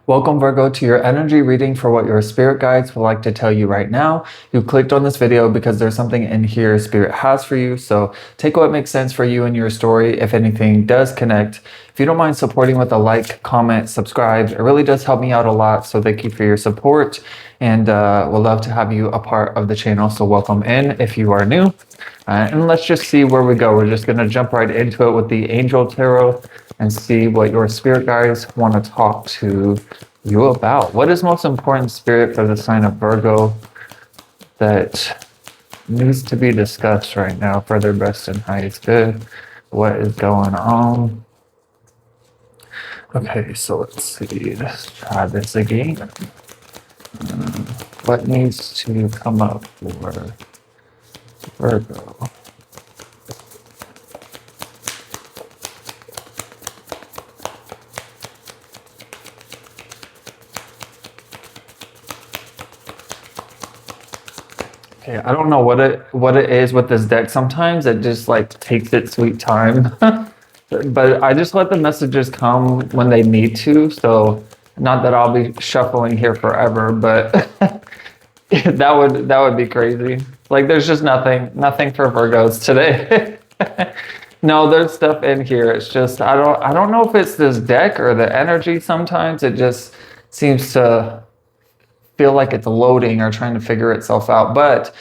Welcome, Virgo, to your energy reading for what your spirit guides would like to tell you right now. You clicked on this video because there's something in here spirit has for you. So take what makes sense for you and your story. If anything does connect, if you don't mind supporting with a like, comment, subscribe, it really does help me out a lot. So thank you for your support, and we'll love to have you a part of the channel. So welcome in if you are new. And let's just see where we go. We're just going to jump right into it with the Angel Tarot and see what your spirit guides want to talk to you about. What is most important, spirit, for the sign of Virgo that needs to be discussed right now for their best and highest good? What is going on? Okay, so let's see. Let's try this again. What needs to come up for Virgo? Okay, I don't know what it is with this deck. Sometimes it just like takes its sweet time. But I just let the messages come when they need to. So not that I'll be shuffling here forever, but that would be crazy. Like there's just nothing for Virgos today. No, there's stuff in here. It's just I don't know if it's this deck or the energy. Sometimes it just seems to feel like it's loading or trying to figure itself out. But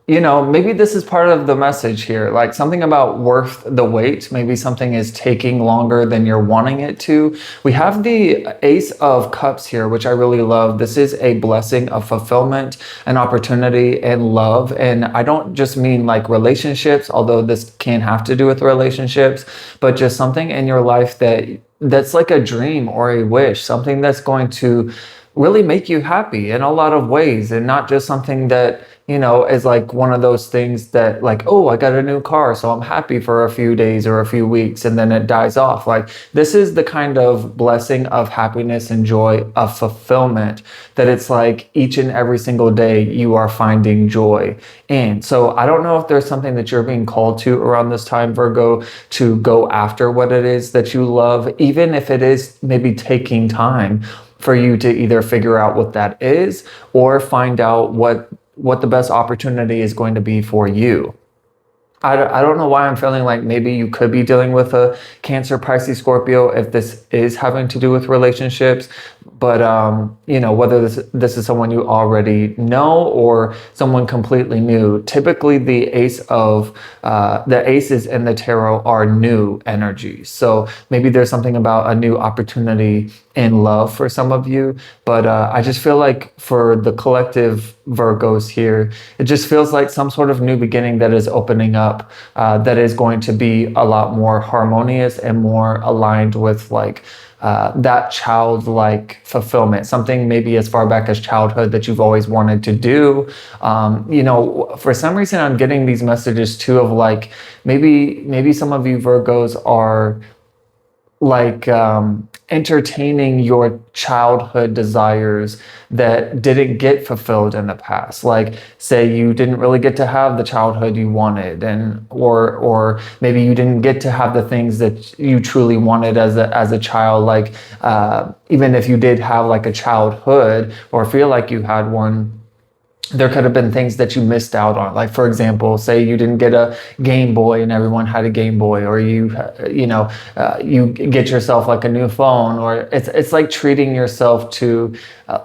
maybe this is part of the message here, like something about worth the wait. Maybe something is taking longer than you're wanting it to. We have the Ace of Cups here, which I really love. This is a blessing of fulfillment and opportunity and love. And I don't just mean like relationships, although this can have to do with relationships, but just something in your life that's like a dream or a wish, something that's going to really make you happy in a lot of ways, and not just something that is like one of those things that like, oh, I got a new car, so I'm happy for a few days or a few weeks and then it dies off. Like this is the kind of blessing of happiness and joy of fulfillment that it's like each and every single day you are finding joy in. So I don't know if there's something that you're being called to around this time, Virgo, to go after what it is that you love, even if it is maybe taking time for you to either figure out what that is or find out what the best opportunity is going to be for you. I don't know why I'm feeling like maybe you could be dealing with a Cancer, Pisces, Scorpio if this is having to do with relationships. But, whether this is someone you already know or someone completely new, typically the aces in the tarot are new energies. So maybe there's something about a new opportunity in love for some of you. But I just feel like for the collective Virgos here, it just feels like some sort of new beginning that is opening up, that is going to be a lot more harmonious and more aligned with like that childlike fulfillment, something maybe as far back as childhood that you've always wanted to do. For some reason I'm getting these messages too of like maybe some of you Virgos are like entertaining your childhood desires that didn't get fulfilled in the past. Like say you didn't really get to have the childhood you wanted, and or maybe you didn't get to have the things that you truly wanted as a child. Like even if you did have like a childhood or feel like you had one, there could have been things that you missed out on. Like, for example, say you didn't get a Game Boy and everyone had a Game Boy, or you get yourself like a new phone, or it's like treating yourself to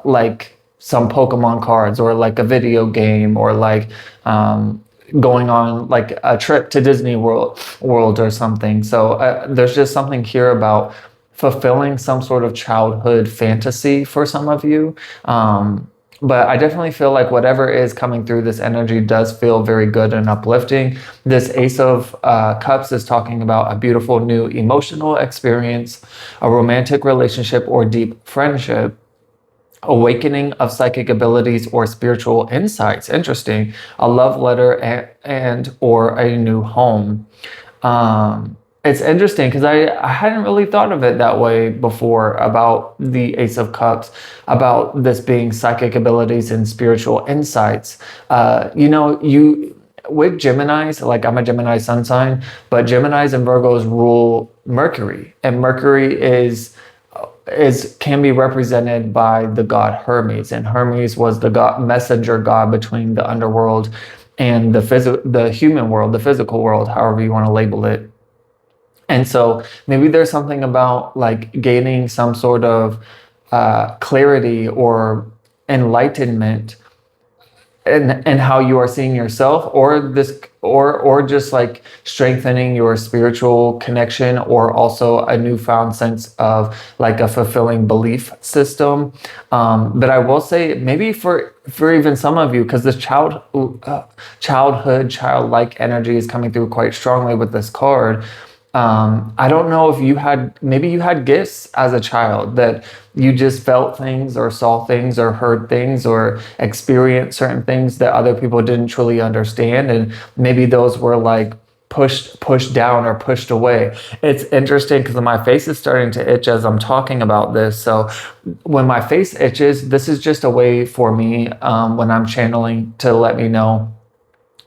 like some Pokemon cards or like a video game, or like going on like a trip to Disney World or something. So there's just something here about fulfilling some sort of childhood fantasy for some of you. But I definitely feel like whatever is coming through this energy does feel very good and uplifting. This Ace of Cups is talking about a beautiful new emotional experience, a romantic relationship or deep friendship, awakening of psychic abilities or spiritual insights. Interesting. A love letter and or a new home. It's interesting because I hadn't really thought of it that way before about the Ace of Cups, about this being psychic abilities and spiritual insights. With Geminis, like I'm a Gemini sun sign, but Geminis and Virgos rule Mercury, and Mercury is is can be represented by the god Hermes, and Hermes was the god messenger god between the underworld and the human world, the physical world, however you want to label it. And so maybe there's something about like gaining some sort of clarity or enlightenment and how you are seeing yourself, or just like strengthening your spiritual connection, or also a newfound sense of like a fulfilling belief system. But I will say maybe for even some of you, because this childlike energy is coming through quite strongly with this card. I don't know if maybe you had gifts as a child, that you just felt things or saw things or heard things or experienced certain things that other people didn't truly understand. And maybe those were like pushed down or pushed away. It's interesting because my face is starting to itch as I'm talking about this. So when my face itches, this is just a way for me, when I'm channeling, to let me know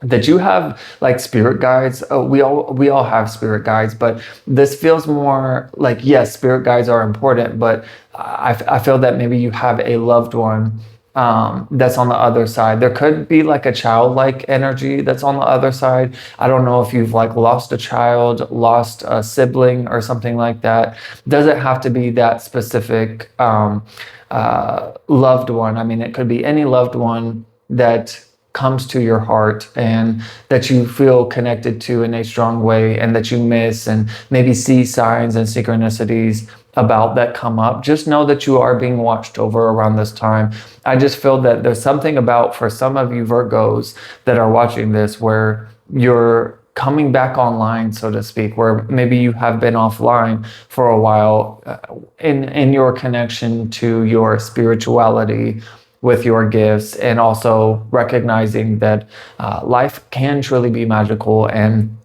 that you have like spirit guides. We all have spirit guides, but this feels more like, yes, spirit guides are important, but I feel that maybe you have a loved one, that's on the other side. There could be like a childlike energy that's on the other side. I don't know if you've like lost a child, lost a sibling or something like that. Doesn't have to be that specific loved one. I mean, it could be any loved one that comes to your heart and that you feel connected to in a strong way, and that you miss and maybe see signs and synchronicities about that come up. Just know that you are being watched over around this time. I just feel that there's something about, for some of you Virgos that are watching this, where you're coming back online, so to speak, where maybe you have been offline for a while, in your connection to your spirituality with your gifts, and also recognizing that life can truly be magical and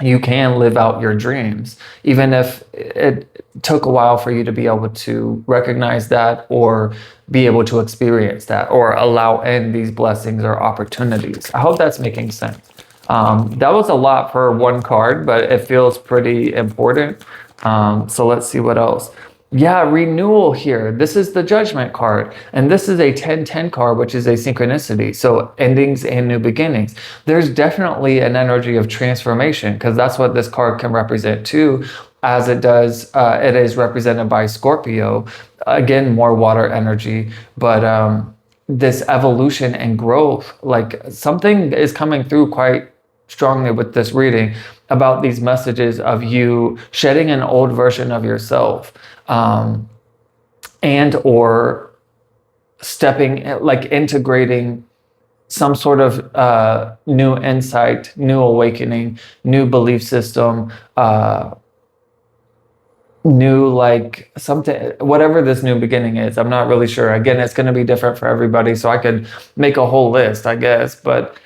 you can live out your dreams, even if it took a while for you to be able to recognize that, or be able to experience that, or allow in these blessings or opportunities. I hope that's making sense. That was a lot for one card, but it feels pretty important. So let's see what else. Yeah, renewal here. This is the Judgment card, and this is a 10-10 card, which is a synchronicity. So endings and new beginnings. There's definitely an energy of transformation, because that's what this card can represent too, as it does. It is represented by Scorpio. Again, more water energy, but this evolution and growth, like something is coming through quite strongly with this reading about these messages of you shedding an old version of yourself, and or stepping, like integrating some sort of new insight, new awakening, new belief system, new, like something, whatever this new beginning is. I'm not really sure. Again, it's going to be different for everybody, so I could make a whole list, I guess, but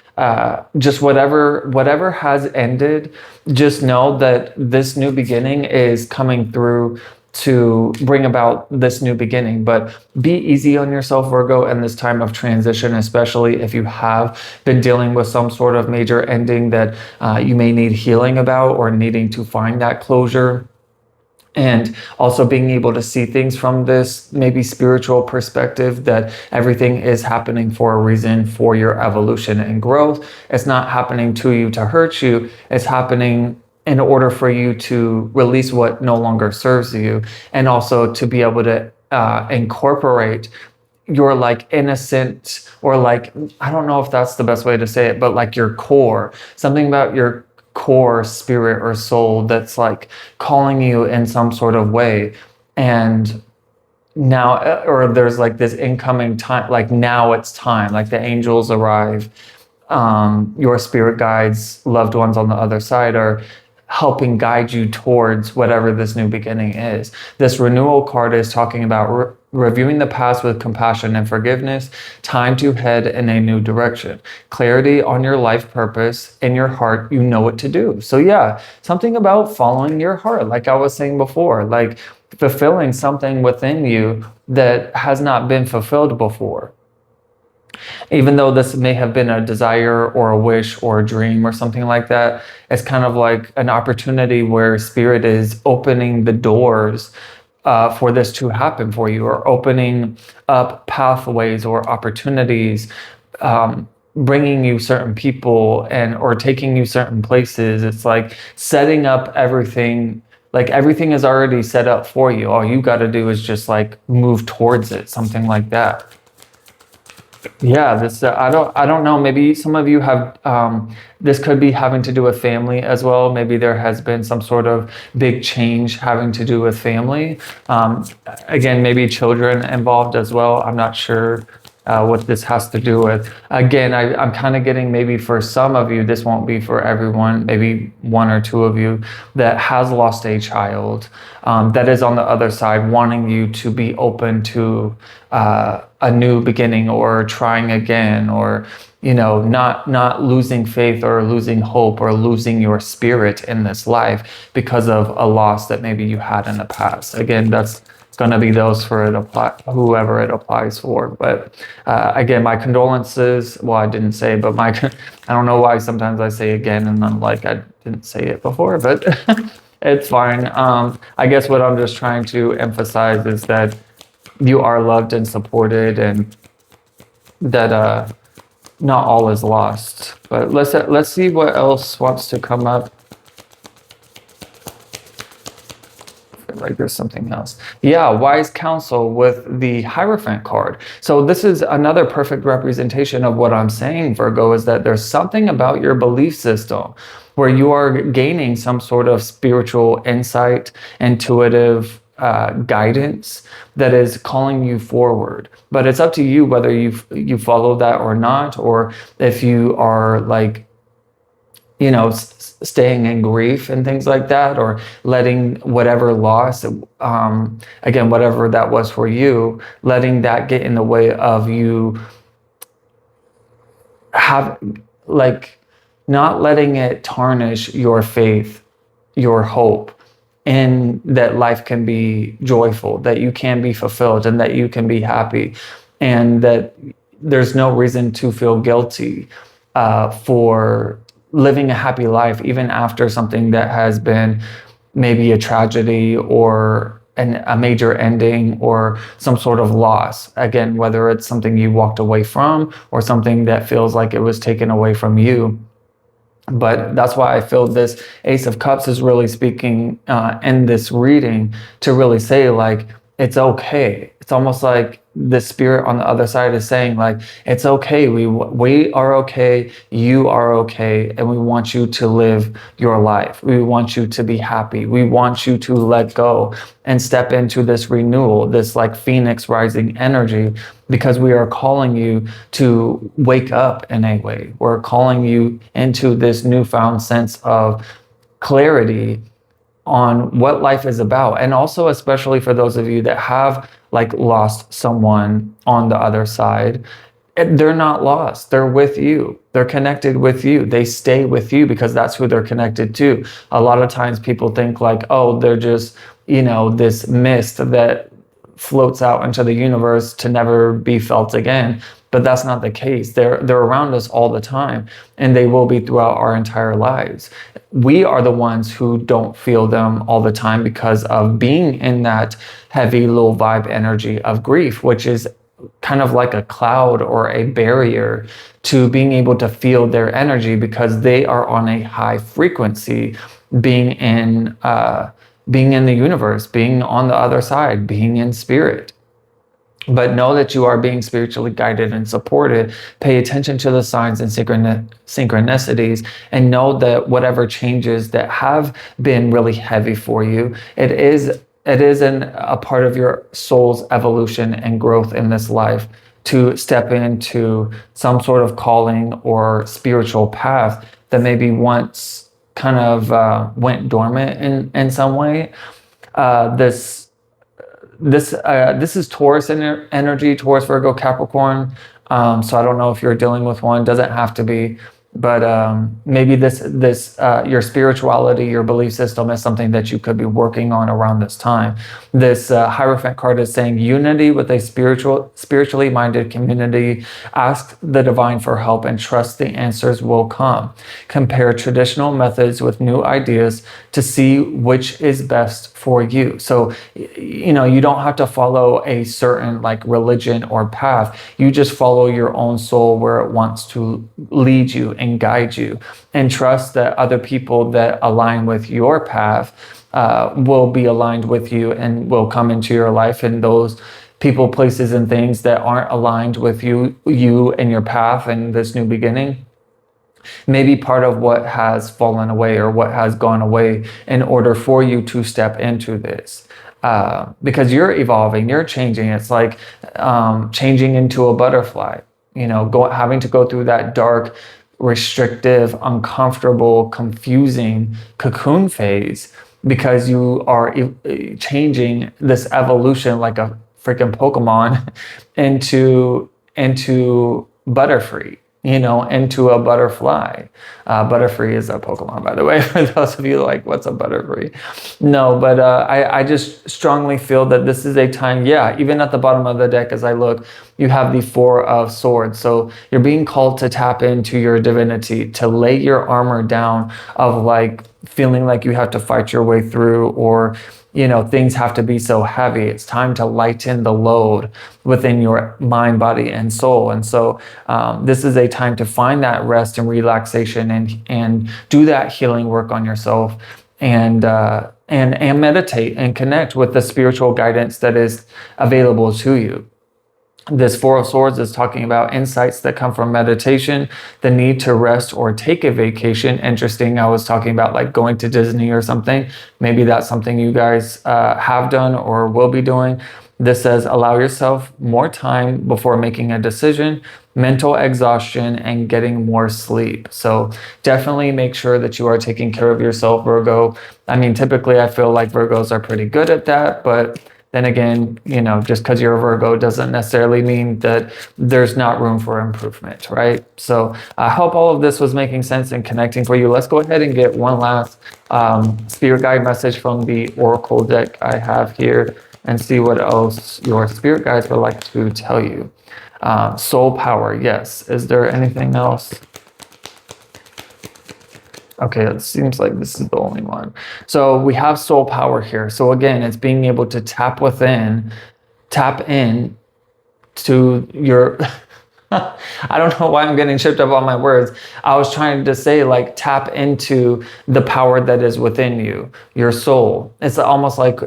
just whatever has ended, just know that this new beginning is coming through to bring about this new beginning. But be easy on yourself, Virgo, in this time of transition, especially if you have been dealing with some sort of major ending that you may need healing about, or needing to find that closure. And also being able to see things from this maybe spiritual perspective, that everything is happening for a reason, for your evolution and growth. It's not happening to you to hurt you. It's happening in order for you to release what no longer serves you, and also to be able to incorporate your like innocent, or like, I don't know if that's the best way to say it, but like your core, something about your core spirit or soul that's like calling you in some sort of way. And now, or there's like this incoming time, like now it's time, like the angels arrive, your spirit guides, loved ones on the other side are helping guide you towards whatever this new beginning is. This renewal card is talking about reviewing the past with compassion and forgiveness, time to head in a new direction, clarity on your life purpose. In your heart, you know what to do. So yeah, something about following your heart, like I was saying before, like fulfilling something within you that has not been fulfilled before. Even though this may have been a desire or a wish or a dream or something like that, it's kind of like an opportunity where spirit is opening the doors for this to happen for you, or opening up pathways or opportunities, bringing you certain people and or taking you certain places. It's like setting up everything. Like everything is already set up for you. All you got to do is just like move towards it, something like that. Yeah, this I don't know. Maybe some of you have this could be having to do with family as well. Maybe there has been some sort of big change having to do with family. Again, maybe children involved as well. I'm not sure what this has to do with. Again, I'm kind of getting maybe for some of you, this won't be for everyone, maybe one or two of you that has lost a child that is on the other side wanting you to be open to a new beginning or trying again, or not losing faith or losing hope or losing your spirit in this life because of a loss that maybe you had in the past. Again, that's going to be those for it apply, whoever it applies for. But again, my condolences. Well, I didn't say, but my I don't know why sometimes I say again and I'm like I didn't say it before, but it's fine. I guess what I'm just trying to emphasize is that you are loved and supported, and that not all is lost. But let's see what else wants to come up. Like there's something else. Yeah, wise counsel with the Hierophant card. So this is another perfect representation of what I'm saying, Virgo, is that there's something about your belief system where you are gaining some sort of spiritual insight, intuitive guidance that is calling you forward. But it's up to you whether you follow that or not, or if you are like staying in grief and things like that, or letting whatever loss, again, whatever that was for you, letting that get in the way of you have, like, not letting it tarnish your faith, your hope, and that life can be joyful, that you can be fulfilled, and that you can be happy, and that there's no reason to feel guilty for living a happy life, even after something that has been maybe a tragedy or a major ending or some sort of loss. Again, whether it's something you walked away from or something that feels like it was taken away from you. But that's why I feel this Ace of Cups is really speaking in this reading to really say, like, it's okay. It's almost like the spirit on the other side is saying, like, it's okay. We are okay. You are okay. And we want you to live your life. We want you to be happy. We want you to let go and step into this renewal, this like phoenix rising energy, because we are calling you to wake up in a way. We're calling you into this newfound sense of clarity on what life is about. And also, especially for those of you that have like lost someone on the other side, they're not lost. They're with you. They're connected with you. They stay with you because that's who they're connected to. A lot of times people think like, oh, they're just, this mist that floats out into the universe to never be felt again. But that's not the case. They're around us all the time, and they will be throughout our entire lives. We are the ones who don't feel them all the time because of being in that heavy low vibe energy of grief, which is kind of like a cloud or a barrier to being able to feel their energy, because they are on a high frequency, being in the universe, being on the other side, being in spirit. But know that you are being spiritually guided and supported. Pay attention to the signs and synchronicities, and know that whatever changes that have been really heavy for you, it is a part of your soul's evolution and growth in this life to step into some sort of calling or spiritual path that maybe once kind of went dormant in some way. This is Taurus energy, Taurus, Virgo, Capricorn. So I don't know if you're dealing with one. Doesn't have to be. but maybe this your spirituality, your belief system is something that you could be working on around this time. This Hierophant card is saying unity with a spiritually minded community. Ask the divine for help and trust the answers will come. Compare traditional methods with new ideas to see which is best for you. So, you don't have to follow a certain like religion or path. You just follow your own soul where it wants to lead you and guide you, and trust that other people that align with your path will be aligned with you and will come into your life. And those people, places, and things that aren't aligned with you and your path and this new beginning, maybe part of what has fallen away or what has gone away in order for you to step into this. Because you're evolving, you're changing. It's like changing into a butterfly, having to go through that dark, restrictive, uncomfortable, confusing cocoon phase, because you are changing this evolution like a freaking Pokemon into Butterfree, into a butterfly. Butterfree is a Pokemon, by the way, for those of you like, what's a Butterfree? No, but I just strongly feel that this is a time, even at the bottom of the deck as I look, you have the Four of Swords. So you're being called to tap into your divinity, to lay your armor down of like feeling like you have to fight your way through, or things have to be so heavy. It's time to lighten the load within your mind, body, and soul. And so this is a time to find that rest and relaxation and do that healing work on yourself, and meditate and connect with the spiritual guidance that is available to you. This Four of Swords is talking about insights that come from meditation, the need to rest or take a vacation. Interesting. I was talking about like going to Disney or something. Maybe that's something you guys have done or will be doing. This says allow yourself more time before making a decision, mental exhaustion, and getting more sleep. So definitely make sure that you are taking care of yourself, Virgo. I mean, typically I feel like Virgos are pretty good at that, but then again, just because you're a Virgo doesn't necessarily mean that there's not room for improvement, right? So I hope all of this was making sense and connecting for you. Let's go ahead and get one last spirit guide message from the Oracle deck I have here and see what else your spirit guides would like to tell you. Soul power, yes. Is there anything else? Okay, it seems like this is the only one. So we have soul power here. So again, it's being able to tap in to your, I don't know why I'm getting tripped up on my words. I was trying to say like tap into the power that is within you, your soul. It's almost like,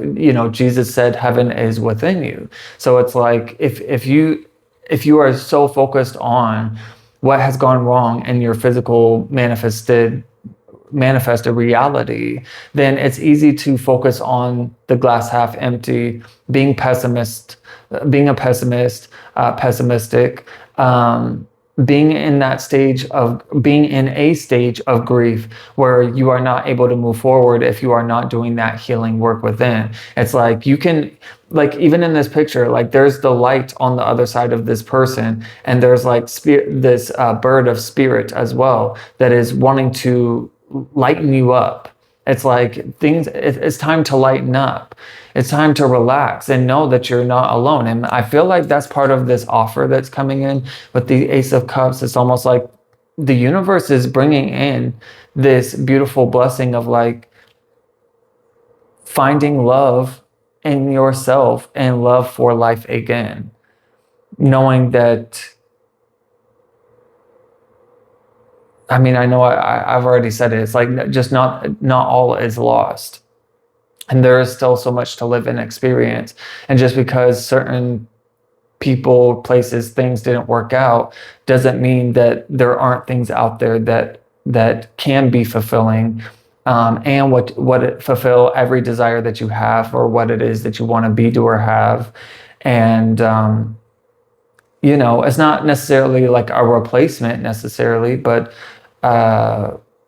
Jesus said heaven is within you. So it's like if you are so focused on what has gone wrong in your physical manifested reality, then it's easy to focus on the glass half empty, being a pessimist, pessimistic, being in a stage of grief where you are not able to move forward if you are not doing that healing work within. It's like you can, like even in this picture, like there's the light on the other side of this person, and there's like this bird of spirit as well that is wanting to lighten you up. It's like it's time to lighten up. It's time to relax and know that you're not alone. And I feel like that's part of this offer that's coming in with the Ace of Cups. It's almost like the universe is bringing in this beautiful blessing of like finding love in yourself and love for life again. Knowing that, I mean, I know I've already said it. It's like just not all is lost. And there is still so much to live and experience. And just because certain people, places, things didn't work out doesn't mean that there aren't things out there that can be fulfilling, and what it fulfill every desire that you have or what it is that you want to be, do, or have. And it's not necessarily like a replacement necessarily, but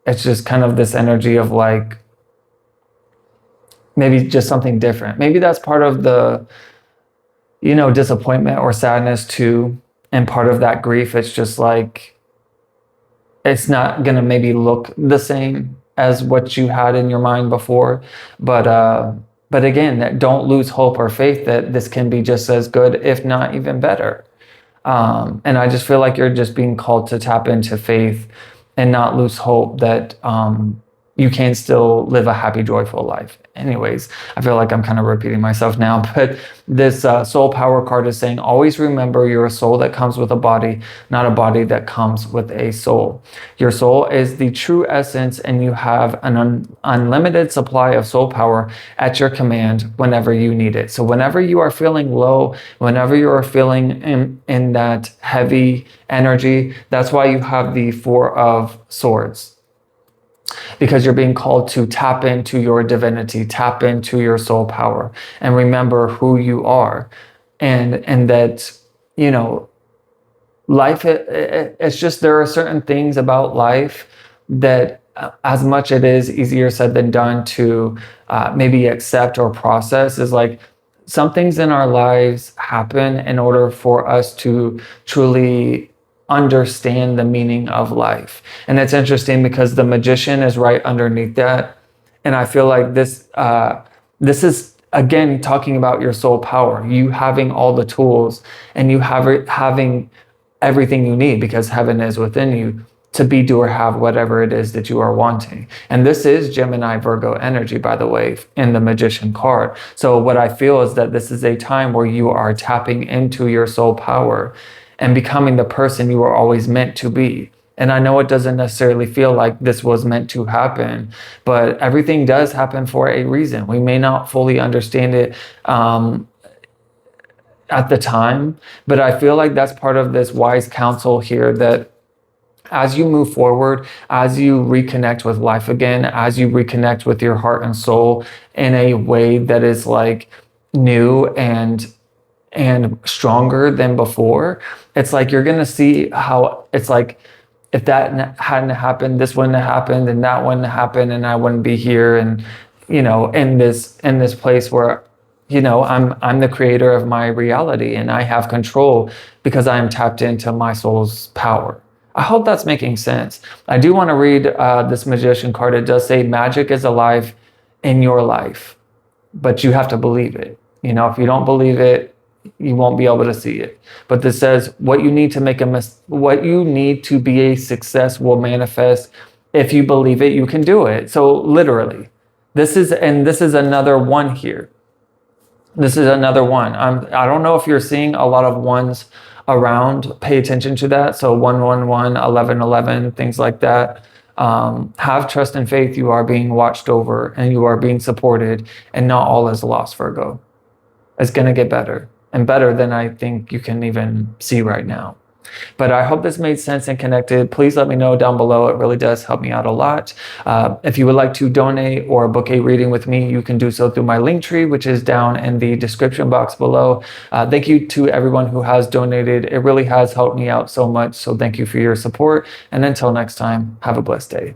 it's just kind of this energy of like maybe just something different. Maybe that's part of the disappointment or sadness too, and part of that grief. It's just like it's not going to maybe look the same as what you had in your mind before, but again, don't lose hope or faith that this can be just as good, if not even better. And I just feel like you're just being called to tap into faith and not lose hope that you can still live a happy, joyful life. Anyways, I feel like I'm kind of repeating myself now, but this soul power card is saying, always remember you're a soul that comes with a body, not a body that comes with a soul. Your soul is the true essence, and you have an unlimited supply of soul power at your command whenever you need it. So whenever you are feeling low, whenever you are feeling in that heavy energy, that's why you have the Four of Swords. Because you're being called to tap into your divinity, tap into your soul power, and remember who you are. And that, you know, life, it's just, there are certain things about life that, as much it is easier said than done to maybe accept or process, is like, some things in our lives happen in order for us to truly understand the meaning of life. And it's interesting because the Magician is right underneath that. And I feel like this is again talking about your soul power, you having all the tools, and you having everything you need, because heaven is within you, to be, do, or have whatever it is that you are wanting. And this is Gemini Virgo energy, by the way, in the Magician card. So what I feel is that this is a time where you are tapping into your soul power and becoming the person you were always meant to be. And I know it doesn't necessarily feel like this was meant to happen, but everything does happen for a reason. We may not fully understand it at the time, but I feel like that's part of this wise counsel here, that as you move forward, as you reconnect with life again, as you reconnect with your heart and soul in a way that is like new and stronger than before, it's like you're gonna see how it's like, if that hadn't happened, this wouldn't have happened, and that wouldn't have happened, and I wouldn't be here, and you know, in this place where, you know, I'm the creator of my reality, and I have control because I am tapped into my soul's power. I hope that's making sense. I do want to read this Magician card. It does say magic is alive in your life, but you have to believe it. You know, if you don't believe it, you won't be able to see it. But this says what you need to what you need to be a success will manifest. If you believe it, you can do it. So literally, this is another one here. This is another one. I don't know if you're seeing a lot of ones around. Pay attention to that. So 111, 1111, things like that. Have trust and faith. You are being watched over and you are being supported, and not all is lost, Virgo. It's going to get better, and better than I think you can even see right now. But I hope this made sense and connected. Please let me know down below. It really does help me out a lot. If you would like to donate or book a reading with me, you can do so through my link tree, which is down in the description box below. Thank you to everyone who has donated. It really has helped me out so much. So thank you for your support. And until next time, have a blessed day.